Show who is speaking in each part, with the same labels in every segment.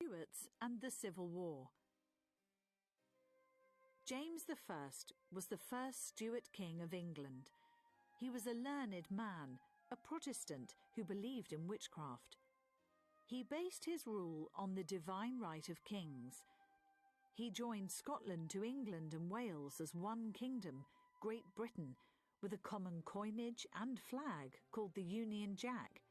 Speaker 1: Stuarts and the Civil War. James I was the first Stuart king of England. He was a learned man, a Protestant who believed in witchcraft. He based his rule on the divine right of kings. He joined Scotland to England and Wales as one kingdom, Great Britain, with a common coinage and flag called the Union Jack.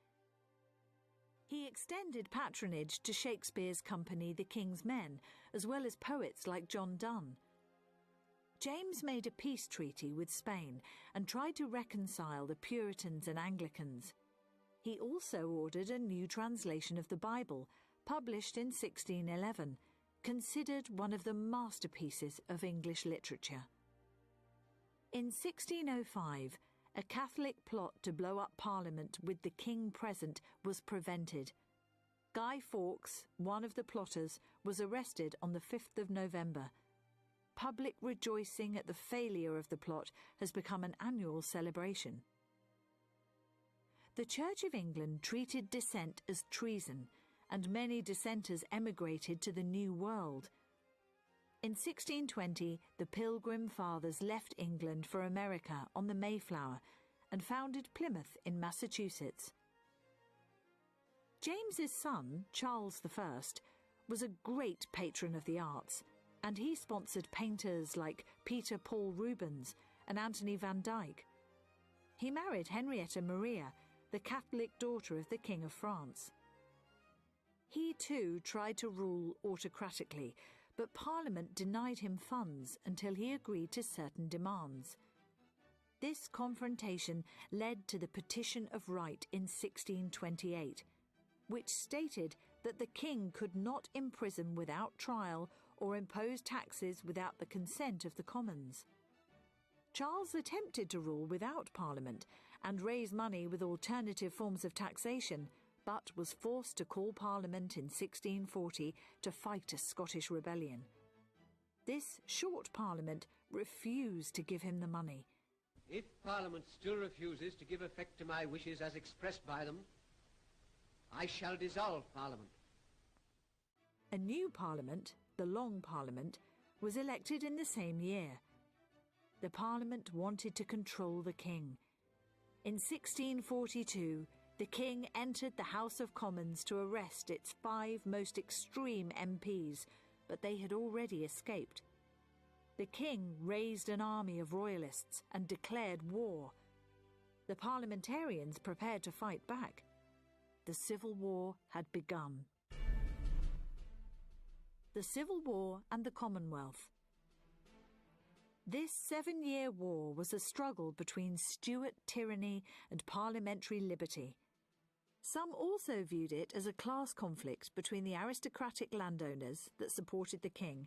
Speaker 1: He extended patronage to Shakespeare's company The King's Men, as well as poets like John Donne. James made a peace treaty with Spain and tried to reconcile the Puritans and Anglicans. He also ordered a new translation of the Bible, published in 1611, considered one of the masterpieces of English literature. In 1605, a Catholic plot to blow up Parliament with the King present was prevented. Guy Fawkes, one of the plotters, was arrested on the 5th of November. Public rejoicing at the failure of the plot has become an annual celebration. The Church of England treated dissent as treason, and many dissenters emigrated to the New World. In 1620, the Pilgrim Fathers left England for America on the Mayflower and founded Plymouth in Massachusetts. James's son, Charles I, was a great patron of the arts, and he sponsored painters like Peter Paul Rubens and Anthony van Dyck. He married Henrietta Maria, the Catholic daughter of the King of France. He too tried to rule autocratically, but Parliament denied him funds until he agreed to certain demands. This confrontation led to the Petition of Right in 1628, which stated that the king could not imprison without trial or impose taxes without the consent of the Commons. Charles attempted to rule without Parliament and raise money with alternative forms of taxation, but was forced to call Parliament in 1640 to fight a Scottish rebellion. This short Parliament refused to give him the money.
Speaker 2: If Parliament still refuses to give effect to my wishes as expressed by them, I shall dissolve Parliament.
Speaker 1: A new Parliament, the Long Parliament, was elected in the same year. The Parliament wanted to control the king. In 1642, the king entered the House of Commons to arrest its 5 most extreme MPs, but they had already escaped. The king raised an army of royalists and declared war. The parliamentarians prepared to fight back. The Civil War had begun. The Civil War and the Commonwealth. This 7-year war was a struggle between Stuart tyranny and parliamentary liberty. Some also viewed it as a class conflict between the aristocratic landowners that supported the king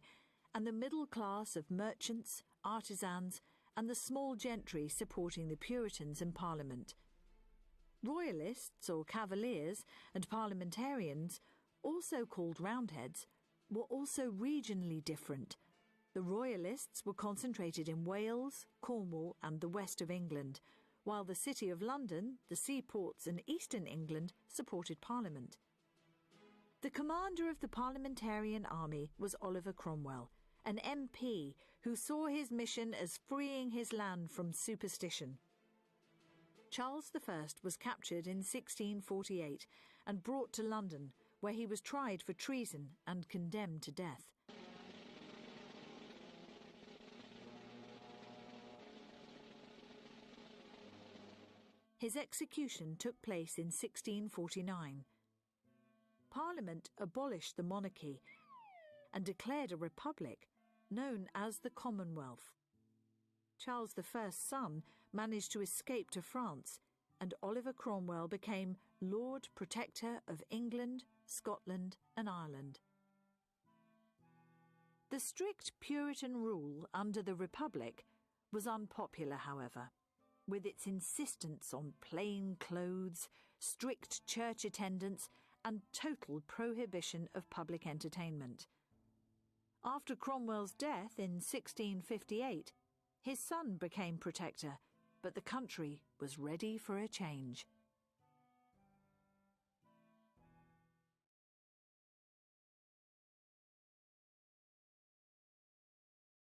Speaker 1: and the middle class of merchants, artisans, and the small gentry supporting the Puritans in Parliament. Royalists or Cavaliers and parliamentarians, also called Roundheads, were also regionally different. The Royalists were concentrated in Wales, Cornwall, and the west of England, while the City of London, the seaports and eastern England supported Parliament. The commander of the parliamentarian army was Oliver Cromwell, an MP who saw his mission as freeing his land from superstition. Charles I was captured in 1648 and brought to London, where he was tried for treason and condemned to death. His execution took place in 1649. Parliament abolished the monarchy and declared a republic, known as the Commonwealth. Charles I's son managed to escape to France, and Oliver Cromwell became Lord Protector of England, Scotland, and Ireland. The strict Puritan rule under the Republic was unpopular, however, with its insistence on plain clothes, strict church attendance, and total prohibition of public entertainment. After Cromwell's death in 1658, his son became protector, but the country was ready for a change.